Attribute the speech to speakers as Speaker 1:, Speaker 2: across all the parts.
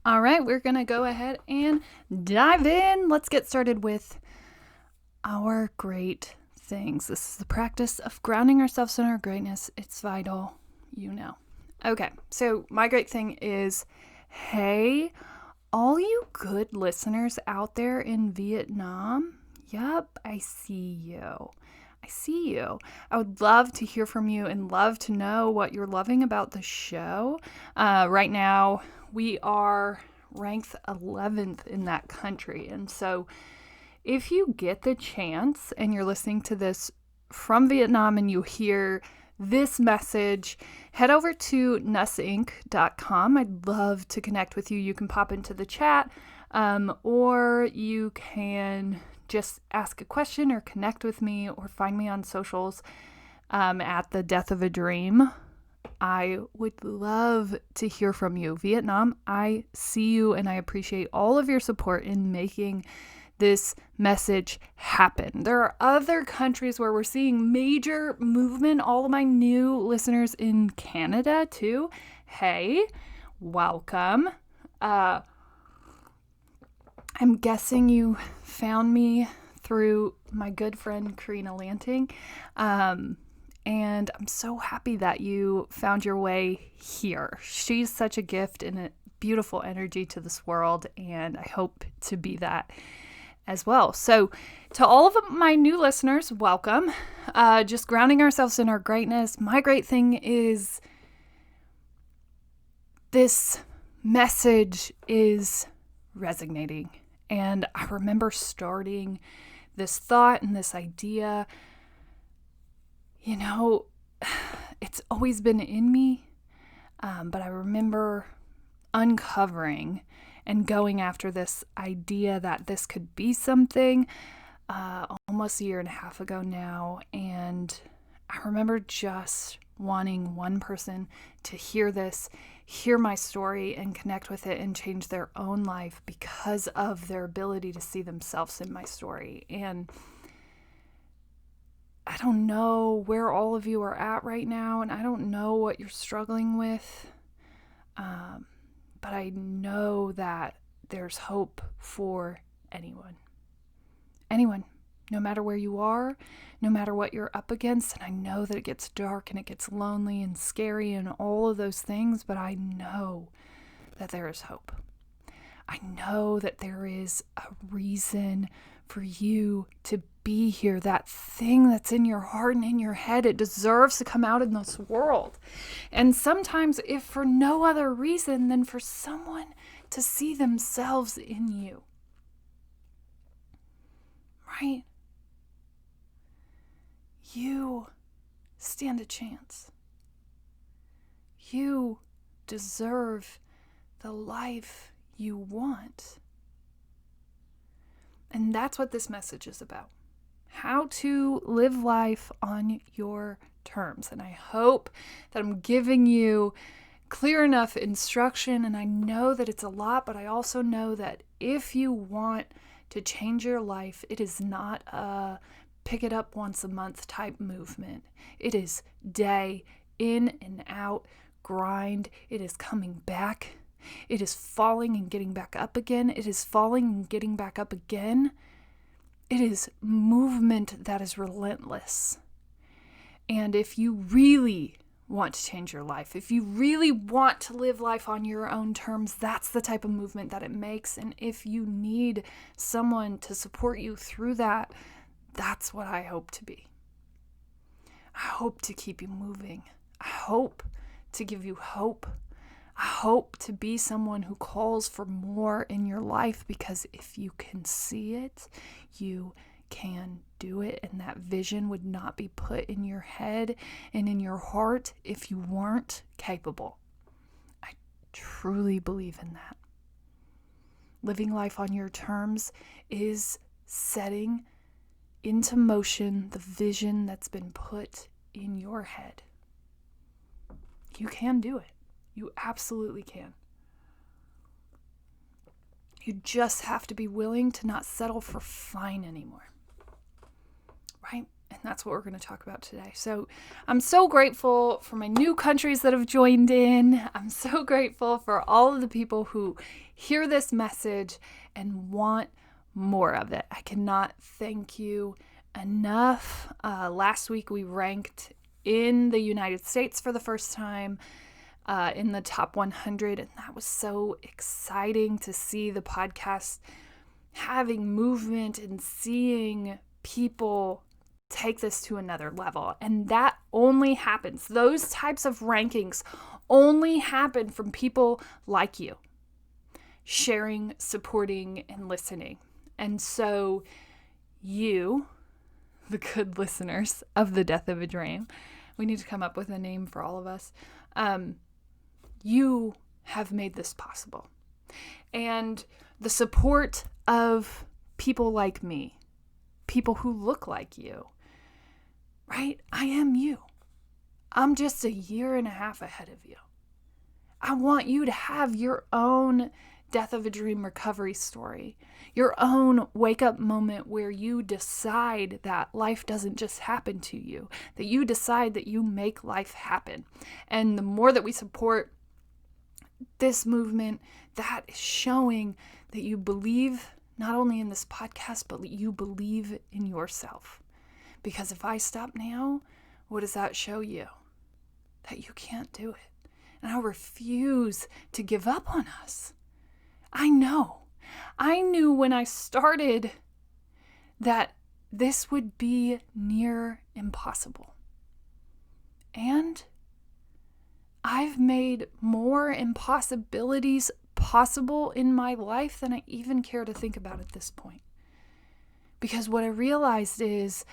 Speaker 1: All right, we're going to go ahead and dive in. Let's get started with our great things. This is the practice of grounding ourselves in our greatness. It's vital, you know. Okay, so my great thing is, hey, all you good listeners out there in Vietnam, yup, I see you. I would love to hear from you and love to know what you're loving about the show. Right now, we are ranked 11th in that country. And so if you get the chance and you're listening to this from Vietnam and you hear this message, head over to nusinc.com. I'd love to connect with you. You can pop into the chat, or you can just ask a question or connect with me or find me on socials at The Death of a Dream. I would love to hear from you. Vietnam, I see you and I appreciate all of your support in making this message happen. There are other countries where we're seeing major movement. All of my new listeners in Canada too. Hey, welcome. I'm guessing you found me through my good friend Karina Lanting. And I'm so happy that you found your way here. She's such a gift and a beautiful energy to this world, and I hope to be that as well. So to all of my new listeners, welcome. Just grounding ourselves in our greatness. My great thing is this message is resonating. And I remember starting this thought and this idea. You know, it's always been in me, but I remember uncovering and going after this idea that this could be something almost a year and a half ago now. And I remember just wanting one person to hear this, hear my story and connect with it and change their own life because of their ability to see themselves in my story. And I don't know where all of you are at right now, and I don't know what you're struggling with, but I know that there's hope for anyone. Anyone, no matter where you are, no matter what you're up against. And I know that it gets dark and it gets lonely and scary and all of those things, but I know that there is hope. I know that there is a reason for you to be here. That thing that's in your heart and in your head, it deserves to come out in this world. And sometimes, if for no other reason than for someone to see themselves in you. Right? You stand a chance. You deserve the life you want. And that's what this message is about. How to live life on your terms. And I hope that I'm giving you clear enough instruction. And I know that it's a lot, but I also know that if you want to change your life, it is not a pick it up once a month type movement. It is day in and out grind. It is coming back. It is falling and getting back up again. It is falling and getting back up again. It is movement that is relentless. And if you really want to change your life, if you really want to live life on your own terms, that's the type of movement that it makes. And if you need someone to support you through that, that's what I hope to be. I hope to keep you moving. I hope to give you hope. I hope to be someone who calls for more in your life, because if you can see it, you can do it, and that vision would not be put in your head and in your heart if you weren't capable. I truly believe in that. Living life on your terms is setting into motion the vision that's been put in your head. You can do it. You absolutely can. You just have to be willing to not settle for fine anymore. Right? And that's what we're going to talk about today. So I'm so grateful for my new countries that have joined in. I'm so grateful for all of the people who hear this message and want more of it. I cannot thank you enough. Last week we ranked in the United States for the first time in the top 100. And that was so exciting to see the podcast having movement and seeing people take this to another level. And that only happens. Those types of rankings only happen from people like you, sharing, supporting, and listening. And so you, the good listeners of The Death of a Dream, we need to come up with a name for all of us. You have made this possible. And the support of people like me, people who look like you, right? I am you. I'm just a year and a half ahead of you. I want you to have your own Death of a Dream recovery story, your own wake up moment where you decide that life doesn't just happen to you, that you decide that you make life happen. And the more that we support this movement, that is showing that you believe not only in this podcast, but you believe in yourself. Because if I stop now, what does that show you? That you can't do it. And I refuse to give up on us. I know. I knew when I started that this would be near impossible. And I've made more impossibilities possible in my life than I even care to think about at this point. Because what I realized is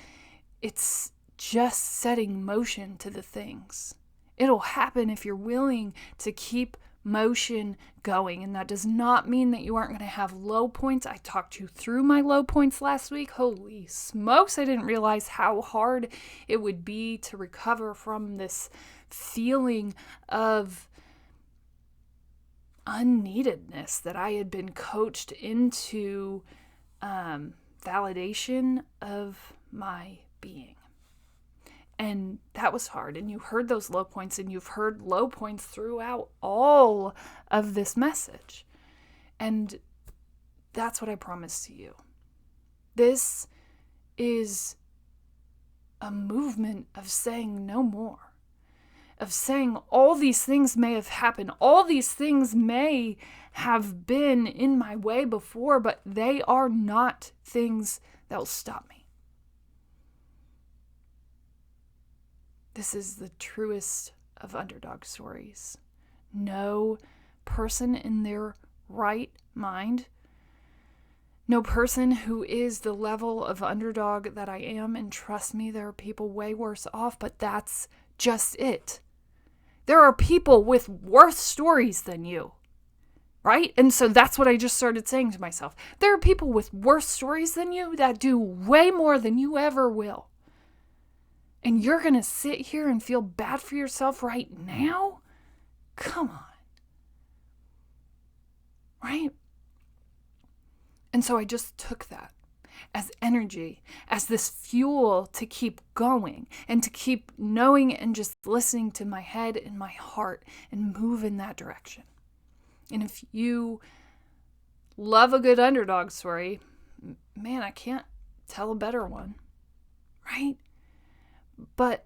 Speaker 1: it's just setting motion to the things. It'll happen if you're willing to keep motion going. And that does not mean that you aren't going to have low points. I talked you through my low points last week. Holy smokes, I didn't realize how hard it would be to recover from this feeling of unneededness that I had been coached into validation of my being. And that was hard. And you heard those low points, and you've heard low points throughout all of this message. And that's what I promise to you. This is a movement of saying no more, of saying all these things may have happened. All these things may have been in my way before, but they are not things that will stop me. This is the truest of underdog stories. No person in their right mind, no person who is the level of underdog that I am, and trust me, there are people way worse off, but that's just it. There are people with worse stories than you, right? And so that's what I just started saying to myself. There are people with worse stories than you that do way more than you ever will. And you're going to sit here and feel bad for yourself right now? Come on. Right? And so I just took that as energy, as this fuel to keep going and to keep knowing and just listening to my head and my heart and move in that direction. And if you love a good underdog story, man, I can't tell a better one, right? But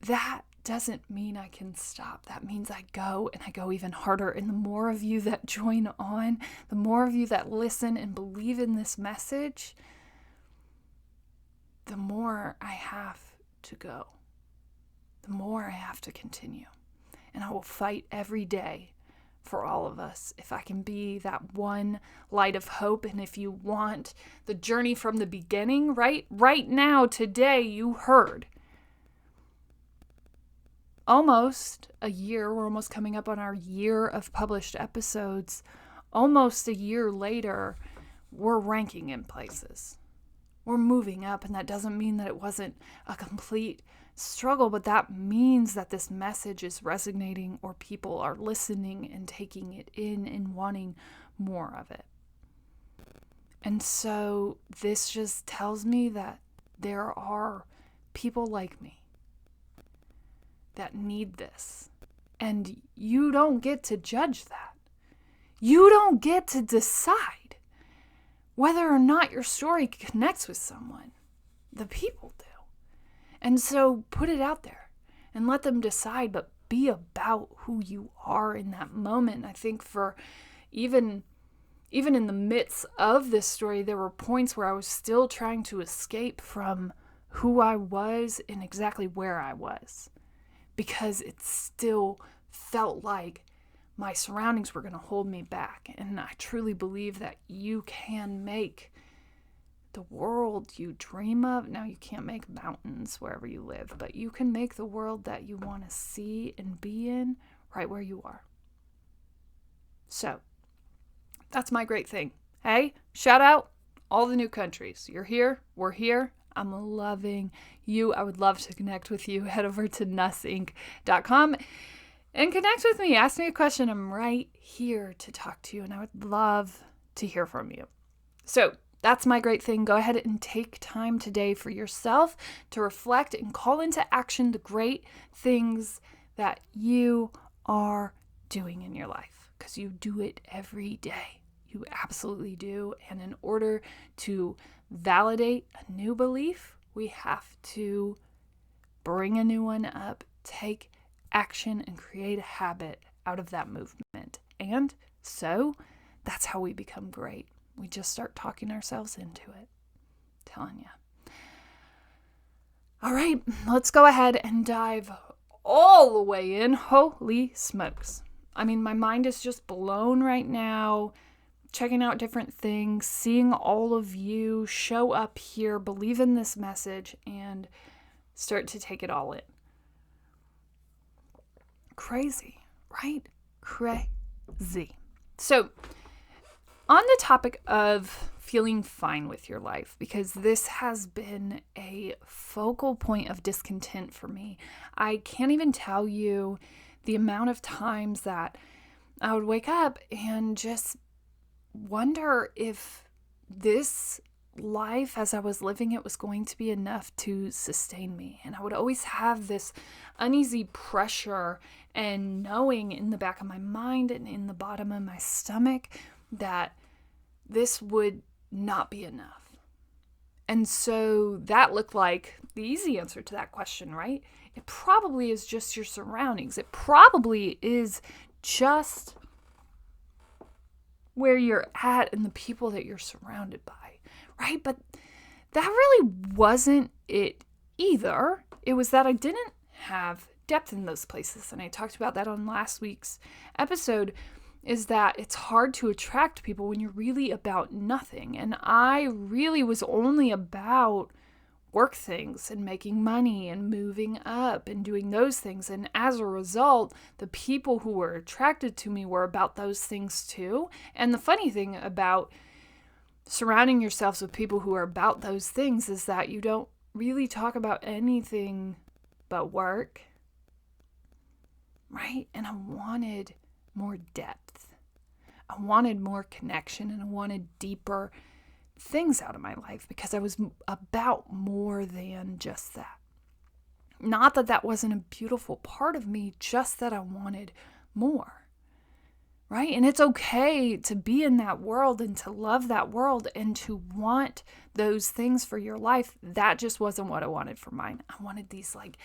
Speaker 1: that doesn't mean I can stop. That means I go, and I go even harder. And the more of you that join on, the more of you that listen and believe in this message, the more I have to go, the more I have to continue. And I will fight every day for all of us. If I can be that one light of hope, and if you want the journey from the beginning, right now, today, you heard almost a year. We're almost coming up on our year of published episodes. Almost a year later, we're ranking in places. We're moving up, and that doesn't mean that it wasn't a complete struggle, but that means that this message is resonating, or people are listening and taking it in and wanting more of it. And so this just tells me that there are people like me that need this. And you don't get to judge that. You don't get to decide whether or not your story connects with someone. The people do. And so put it out there and let them decide, but be about who you are in that moment. I think for even in the midst of this story, there were points where I was still trying to escape from who I was and exactly where I was, because it still felt like my surroundings were going to hold me back. And I truly believe that you can make the world you dream of. Now, you can't make mountains wherever you live, but you can make the world that you want to see and be in right where you are. So that's my great thing. Hey, shout out all the new countries. You're here. We're here. I'm loving you. I would love to connect with you. Head over to nussinc.com and connect with me. Ask me a question. I'm right here to talk to you, and I would love to hear from you. So that's my great thing. Go ahead and take time today for yourself to reflect and call into action the great things that you are doing in your life, because you do it every day. You absolutely do. And in order to validate a new belief, we have to bring a new one up, take action, and create a habit out of that movement. And so that's how we become great. We just start talking ourselves into it. I'm telling you. All right, let's go ahead and dive all the way in. Holy smokes. I mean, my mind is just blown right now, checking out different things, seeing all of you show up here, believe in this message, and start to take it all in. Crazy, right? Crazy. So, on the topic of feeling fine with your life, because this has been a focal point of discontent for me. I can't even tell you the amount of times that I would wake up and just wonder if this life as I was living it was going to be enough to sustain me. And I would always have this uneasy pressure and knowing in the back of my mind and in the bottom of my stomach that this would not be enough. And so that looked like the easy answer to that question, right? It probably is just your surroundings. It probably is just where you're at and the people that you're surrounded by, right? But that really wasn't it either. It was that I didn't have depth in those places. And I talked about that on last week's episode, is that it's hard to attract people when you're really about nothing. And I really was only about work things and making money and moving up and doing those things. And as a result, the people who were attracted to me were about those things too. And the funny thing about surrounding yourselves with people who are about those things is that you don't really talk about anything but work, right? And I wanted more depth. I wanted more connection, and I wanted deeper things out of my life because I was about more than just that. Not that that wasn't a beautiful part of me, just that I wanted more, right? And it's okay to be in that world and to love that world and to want those things for your life. That just wasn't what I wanted for mine. I wanted these like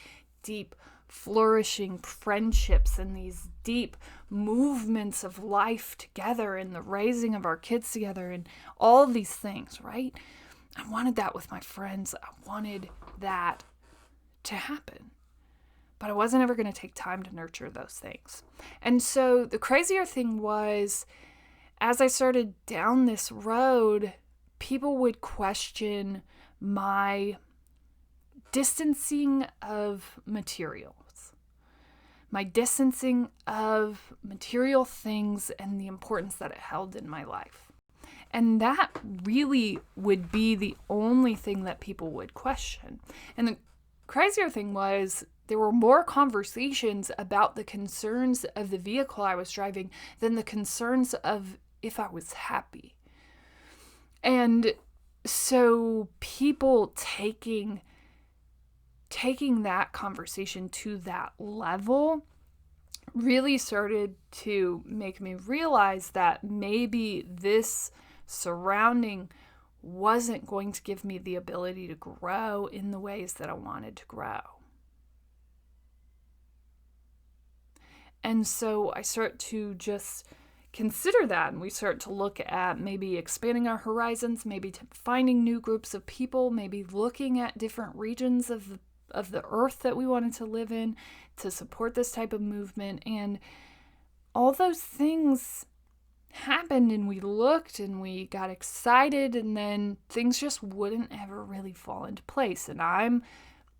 Speaker 1: deep, flourishing friendships and these deep movements of life together and the raising of our kids together and all of these things, right? I wanted that with my friends. I wanted that to happen. But I wasn't ever going to take time to nurture those things. And so the crazier thing was, as I started down this road, people would question my distancing of materials, my distancing of material things and the importance that it held in my life. And that really would be the only thing that people would question. And the crazier thing was, there were more conversations about the concerns of the vehicle I was driving than the concerns of if I was happy. And so people taking taking that conversation to that level really started to make me realize that maybe this surrounding wasn't going to give me the ability to grow in the ways that I wanted to grow. And so I start to just consider that, and we start to look at maybe expanding our horizons, maybe finding new groups of people, maybe looking at different regions of the earth that we wanted to live in to support this type of movement. And all those things happened, and we looked and we got excited, and then things just wouldn't ever really fall into place. And I'm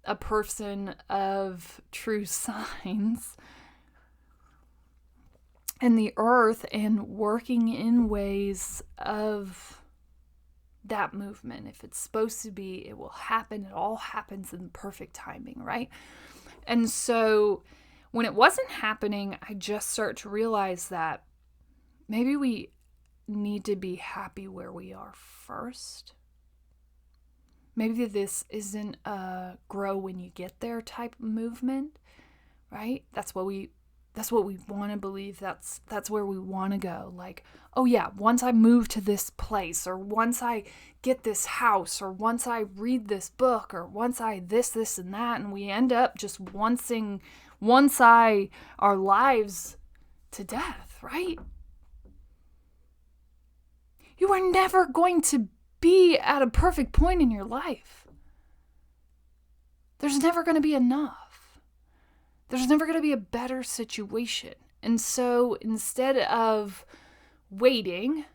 Speaker 1: a person of true signs and the earth and working in ways of that movement. If it's supposed to be, it will happen. It all happens in perfect timing, right? And so when it wasn't happening, I just start to realize that maybe we need to be happy where we are first. Maybe this isn't a grow when you get there type of movement, right? That's what we want to believe. That's where we want to go. Like, oh yeah, once I move to this place, or once I get this house, or once I read this book, or once I this and that, and we end up just wanting our lives to death, right? You are never going to be at a perfect point in your life. There's never going to be enough. There's never going to be a better situation. And so instead of waiting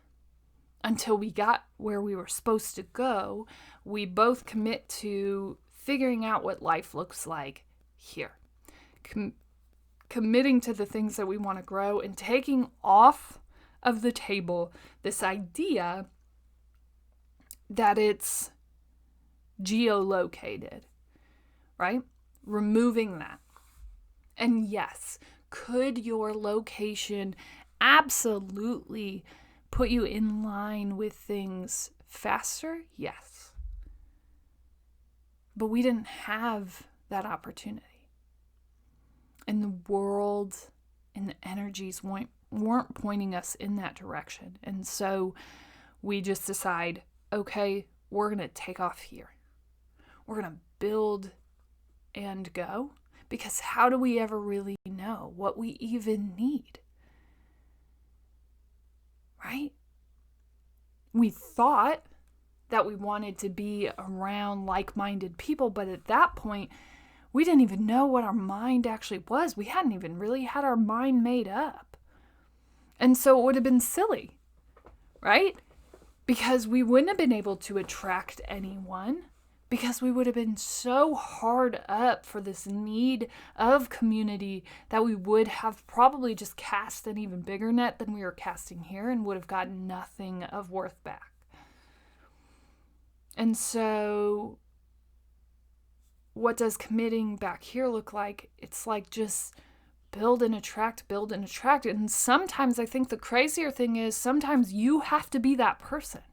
Speaker 1: until we got where we were supposed to go, we both commit to figuring out what life looks like here. Committing to the things that we want to grow and taking off of the table this idea that it's geolocated, right? Removing that. And yes, could your location absolutely put you in line with things faster? Yes. But we didn't have that opportunity. And the world and the energies weren't pointing us in that direction. And so we just decide, okay, we're going to take off here. We're going to build and go. Because how do we ever really know what we even need? Right? We thought that we wanted to be around like-minded people, but at that point, we didn't even know what our mind actually was. We hadn't even really had our mind made up. And so it would have been silly, right? Because we wouldn't have been able to attract anyone, because we would have been so hard up for this need of community that we would have probably just cast an even bigger net than we were casting here and would have gotten nothing of worth back. And so what does committing back here look like? It's like just build and attract. And sometimes I think the crazier thing is sometimes you have to be that person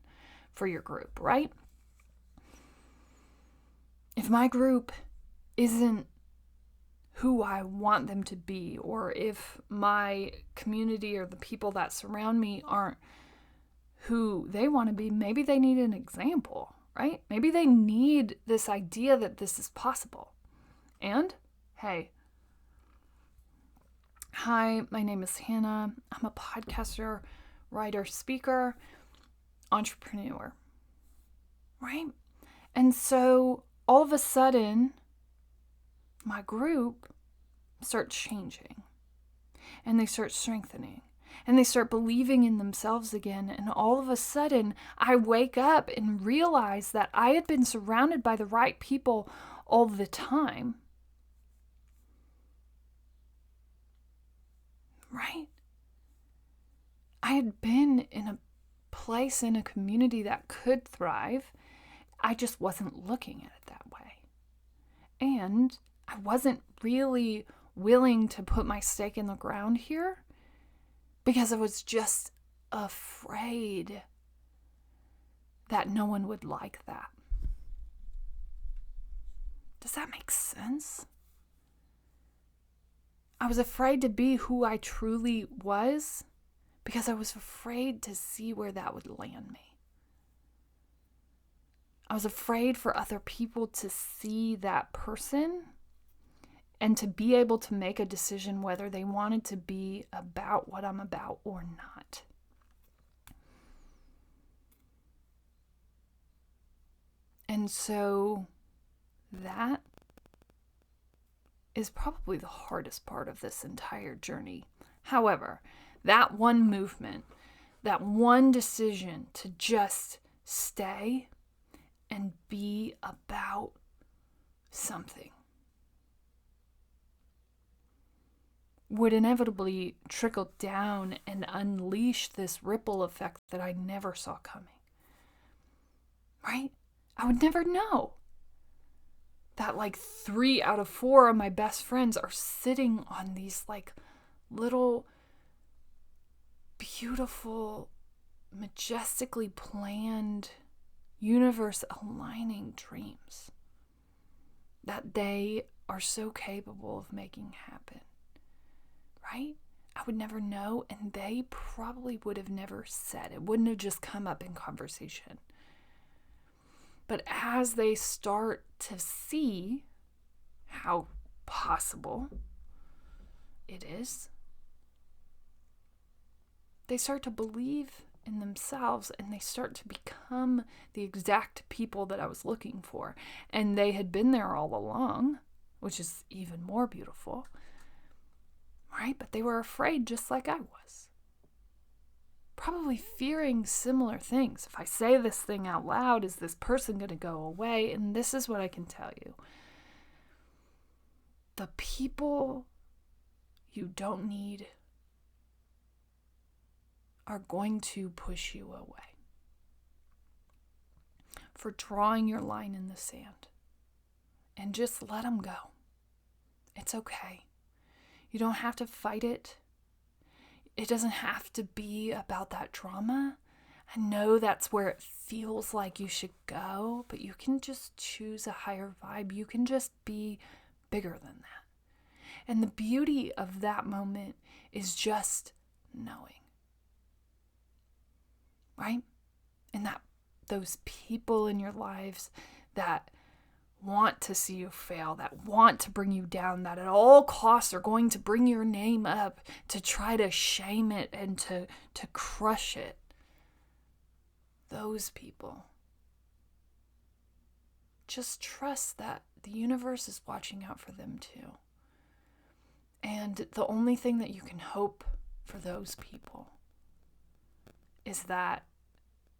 Speaker 1: for your group, right? If my group isn't who I want them to be, or if my community or the people that surround me aren't who they want to be, maybe they need an example, right? Maybe they need this idea that this is possible. And, hey, hi, my name is Hannah. I'm a podcaster, writer, speaker, entrepreneur, right? And so all of a sudden, my group starts changing, and they start strengthening, and they start believing in themselves again. And all of a sudden, I wake up and realize that I had been surrounded by the right people all the time, right? I had been in a place, in a community that could thrive. I just wasn't looking at it that way. And I wasn't really willing to put my stake in the ground here because I was just afraid that no one would like that. Does that make sense? I was afraid to be who I truly was because I was afraid to see where that would land me. I was afraid for other people to see that person and to be able to make a decision whether they wanted to be about what I'm about or not. And so that is probably the hardest part of this entire journey. However, that one movement, that one decision to just stay and be about something would inevitably trickle down and unleash this ripple effect that I never saw coming. Right? I would never know that 3 out of 4 of my best friends are sitting on these little beautiful, majestically planned, universe aligning dreams that they are so capable of making happen. Right? I would never know, and they probably would have never said. It wouldn't have just come up in conversation. But as they start to see how possible it is, they start to believe in themselves and they start to become the exact people that I was looking for. And they had been there all along, which is even more beautiful. Right? But they were afraid just like I was. Probably fearing similar things. If I say this thing out loud, is this person going to go away? And this is what I can tell you. The people you don't need are going to push you away for drawing your line in the sand. And just let them go. It's okay. You don't have to fight it. It doesn't have to be about that drama. I know that's where it feels like you should go, but you can just choose a higher vibe. You can just be bigger than that. And the beauty of that moment is just knowing. Right? And that those people in your lives that want to see you fail, that want to bring you down, that at all costs are going to bring your name up to try to shame it and to crush it. Those people. Just trust that the universe is watching out for them too. And the only thing that you can hope for those people is that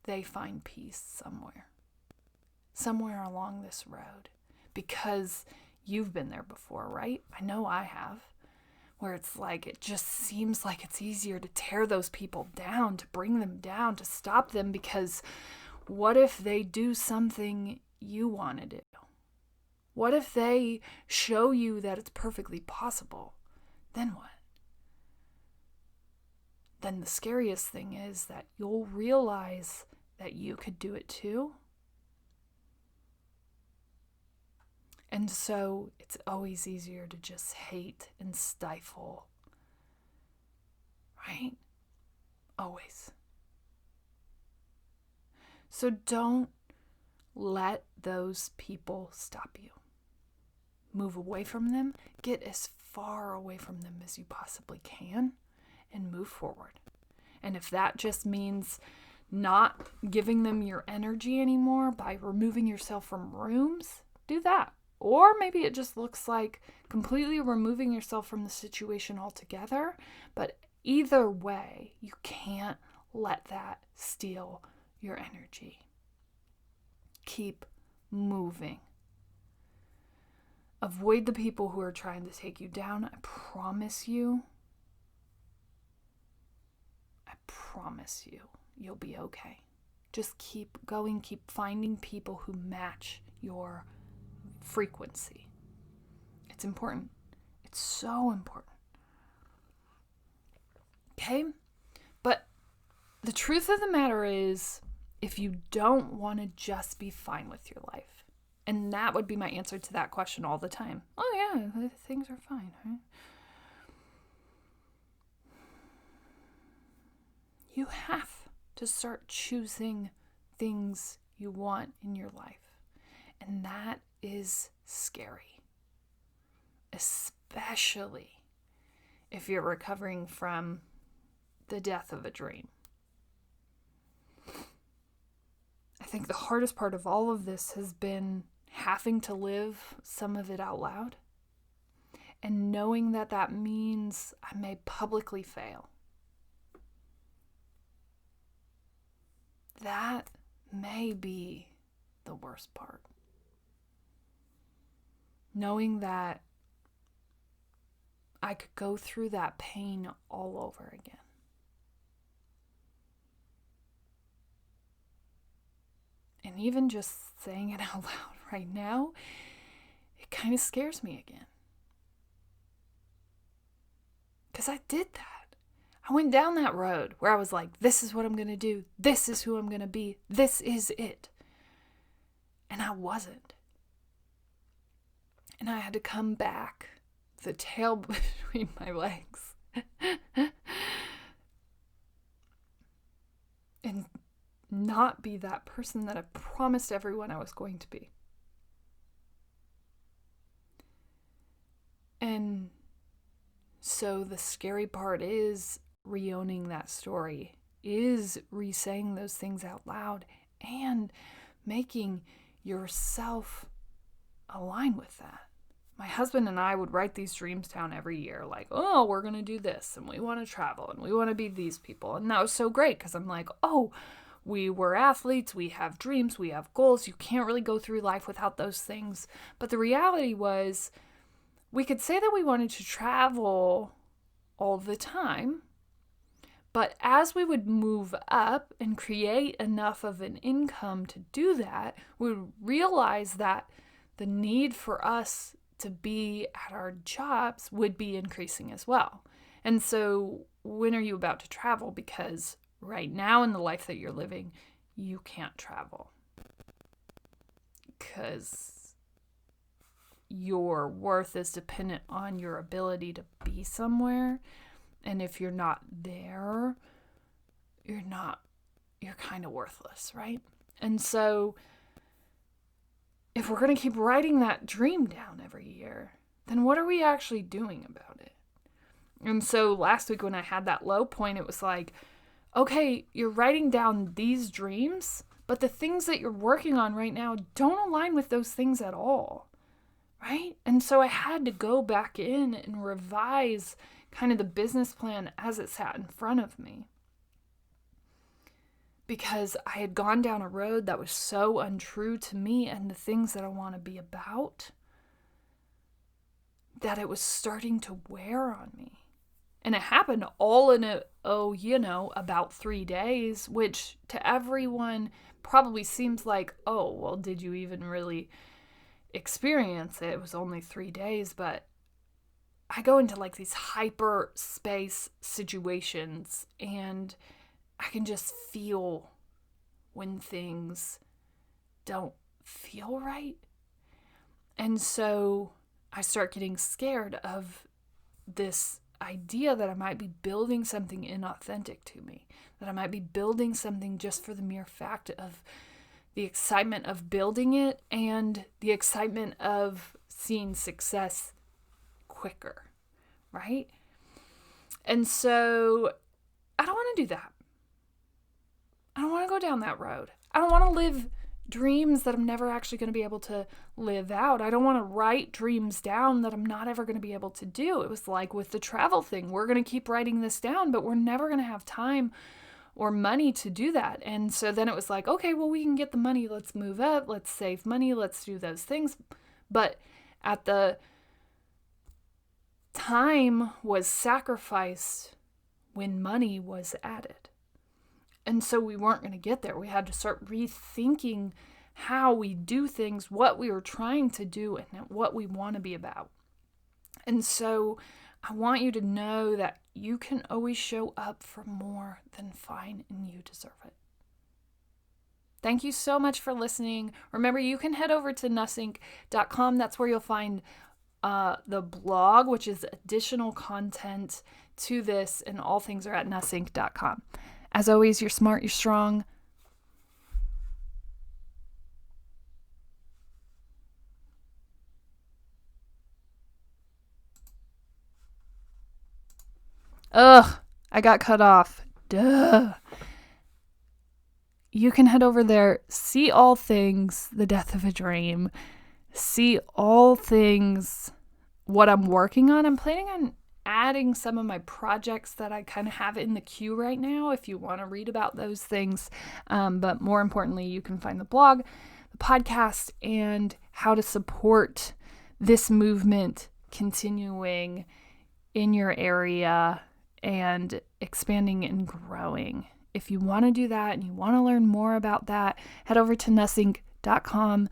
Speaker 1: they find peace somewhere along this road, because you've been there before, right? I know I have, where it's it just seems like it's easier to tear those people down, to bring them down, to stop them, because what if they do something you want to do? What if they show you that it's perfectly possible? Then what? Then the scariest thing is that you'll realize that you could do it too. And so it's always easier to just hate and stifle. Right? Always. So don't let those people stop you. Move away from them. Get as far away from them as you possibly can and move forward. And if that just means not giving them your energy anymore by removing yourself from rooms, do that. Or maybe it just looks like completely removing yourself from the situation altogether. But either way, you can't let that steal your energy. Keep moving. Avoid the people who are trying to take you down. I promise you, you'll be okay. Just keep going, keep finding people who match your frequency. It's important. It's so important. Okay? But the truth of the matter is, if you don't want to just be fine with your life And that would be my answer to that question all the time. Oh yeah, things are fine, right? You have to start choosing things you want in your life. And that is scary. Especially if you're recovering from the death of a dream. I think the hardest part of all of this has been having to live some of it out loud and knowing that that means I may publicly fail. That may be the worst part. Knowing that I could go through that pain all over again. And even just saying it out loud right now, it kind of scares me again. Because I did that. I went down that road where I was like, this is what I'm going to do. This is who I'm going to be. This is it. And I wasn't. And I had to come back, the tail between my legs. And not be that person that I promised everyone I was going to be. And so the scary part is re-owning that story, is re-saying those things out loud and making yourself align with that. My husband and I would write these dreams down every year, like, oh, we're going to do this, and we want to travel, and we want to be these people. And that was so great, because I'm like, oh, we were athletes, we have dreams, we have goals. You can't really go through life without those things. But the reality was, we could say that we wanted to travel all the time, but as we would move up and create enough of an income to do that, we would realize that the need for us to be at our jobs would be increasing as well. And so when are you about to travel? Because right now in the life that you're living, you can't travel. Because your worth is dependent on your ability to be somewhere. And if you're not there, you're kind of worthless, right? And so if we're going to keep writing that dream down every year, then what are we actually doing about it? And so last week when I had that low point, it was like, okay, you're writing down these dreams, but the things that you're working on right now don't align with those things at all, right? And so I had to go back in and revise kind of the business plan as it sat in front of me. Because I had gone down a road that was so untrue to me and the things that I want to be about, that it was starting to wear on me. And it happened all in about 3 days, which to everyone probably seems like, oh, well, did you even really experience it? It was only 3 days, but I go into like these hyperspace situations and I can just feel when things don't feel right. And so I start getting scared of this idea that I might be building something inauthentic to me, that I might be building something just for the mere fact of the excitement of building it and the excitement of seeing success quicker, right? And so I don't want to do that. I don't want to go down that road. I don't want to live dreams that I'm never actually going to be able to live out. I don't want to write dreams down that I'm not ever going to be able to do. It was like with the travel thing. We're going to keep writing this down, but we're never going to have time or money to do that. And so then it was like, okay, well, we can get the money. Let's move up. Let's save money. Let's do those things. But at the time was sacrificed when money was added. And so we weren't going to get there. We had to start rethinking how we do things, what we were trying to do, and what we want to be about. And so I want you to know that you can always show up for more than fine and you deserve it. Thank you so much for listening. Remember, you can head over to nussink.com. That's where you'll find the blog, which is additional content to this, and all things are at nussink.com. As always, you're smart, you're strong. Ugh, I got cut off. Duh. You can head over there, see all things The Death of a Dream, see all things what I'm working on. I'm planning on adding some of my projects that I kind of have in the queue right now if you want to read about those things. But more importantly, you can find the blog, the podcast, and how to support this movement continuing in your area and expanding and growing. If you want to do that and you want to learn more about that, head over to nussink.com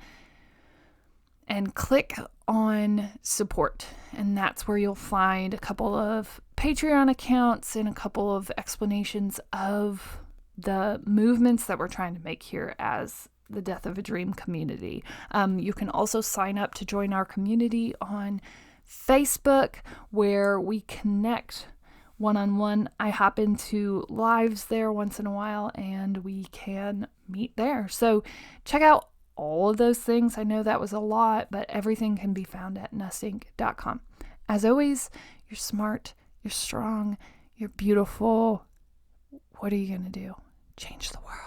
Speaker 1: and click on support. And that's where you'll find a couple of Patreon accounts and a couple of explanations of the movements that we're trying to make here as the Death of a Dream community. You can also sign up to join our community on Facebook, where we connect one-on-one. I hop into lives there once in a while and we can meet there. So check out all of those things. I know that was a lot, but everything can be found at nussink.com. As always, you're smart, you're strong, you're beautiful. What are you going to do? Change the world.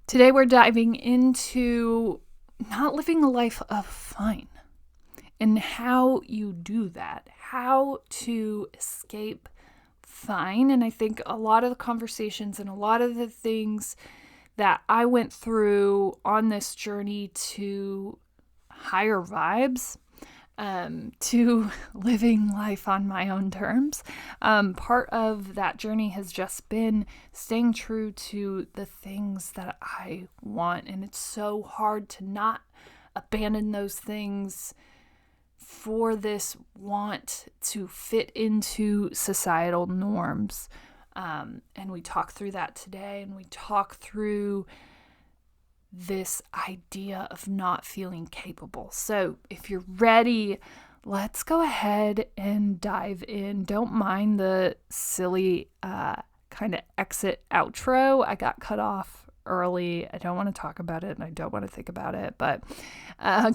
Speaker 1: Today we're diving into not living a life of fine and how you do that, how to escape fine. And I think a lot of the conversations and a lot of the things that I went through on this journey to higher vibes, to living life on my own terms. Part of that journey has just been staying true to the things that I want. And it's so hard to not abandon those things for this want to fit into societal norms. And we talk through that today, and we talk through this idea of not feeling capable. So if you're ready, let's go ahead and dive in. Don't mind the silly kind of exit outro. I got cut off early. I don't want to talk about it and I don't want to think about it, but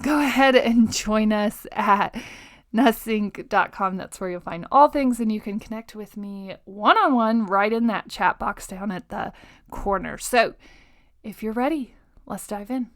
Speaker 1: go ahead and join us at nussink.com. That's where you'll find all things, and you can connect with me one-on-one right in that chat box down at the corner. So if you're ready, let's dive in.